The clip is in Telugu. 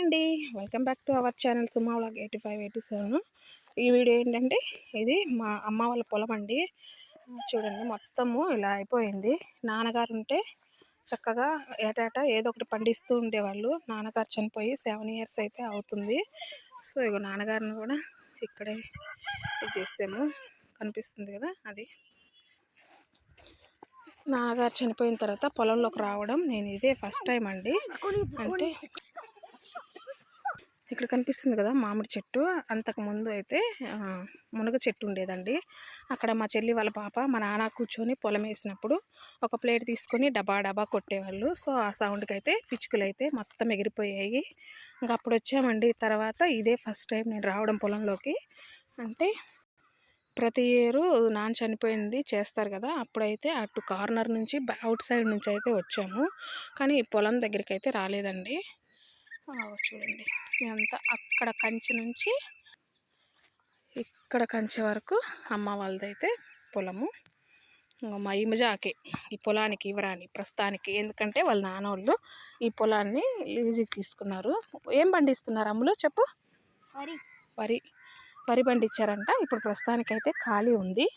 అండి, welcome back to our channel Suma vlog 8587. ఈ వీడియో ఏంటంటే ఇది మా అమ్మ వాళ్ళ పొలం అండి. చూడండి మొత్తము ఇలా అయిపోయింది. నాన్నగారు ఉంటే చక్కగా ఏటేటా ఏదో ఒకటి పండిస్తూ ఉండేవాళ్ళు. నాన్నగారు చనిపోయి 7 years అయితే అవుతుంది. సో ఇగో నాన్నగారిని కూడా ఇక్కడే ఇది చేసాము, కనిపిస్తుంది కదా అది. నాన్నగారు చనిపోయిన తర్వాత పొలంలోకి రావడం నేను ఇదే ఫస్ట్ టైం అండి. అంటే ఇక్కడ కనిపిస్తుంది కదా మామిడి చెట్టు, అంతకు ముందు అయితే మునగ చెట్టు ఉండేదండి. అక్కడ మా చెల్లి వాళ్ళ పాప మా నాన్న కూర్చొని పొలం వేసినప్పుడు ఒక ప్లేట్ తీసుకొని డబా డబా కొట్టేవాళ్ళు. సో ఆ సౌండ్కి అయితే పిచ్చుకలు అయితే మొత్తం ఎగిరిపోయాయి. ఇంకా అప్పుడు వచ్చామండి. తర్వాత ఇదే ఫస్ట్ టైం నేను రావడం పొలంలోకి. అంటే ప్రతి ఇయరు నాన్న చనిపోయింది చేస్తారు కదా, అప్పుడైతే అటు కార్నర్ నుంచి అవుట్ సైడ్ నుంచి అయితే వచ్చాము, కానీ పొలం దగ్గరికి అయితే రాలేదండి. చూడండి ఇదంతా అక్కడ కంచె నుంచి ఇక్కడ కంచె వరకు అమ్మ వాళ్ళదైతే పొలము. మా ఇమజాకే ఈ పొలానికి ఇవ్వరాని ప్రస్తుతానికి, ఎందుకంటే వాళ్ళ నాన్నోళ్ళు ఈ పొలాన్ని లీజుకి తీసుకున్నారు. ఏం పండిస్తున్నారు అమ్ములు చెప్పు? వరి వరి పండించారంట. ఇప్పుడు ప్రస్తుతానికైతే ఖాళీ ఉంది.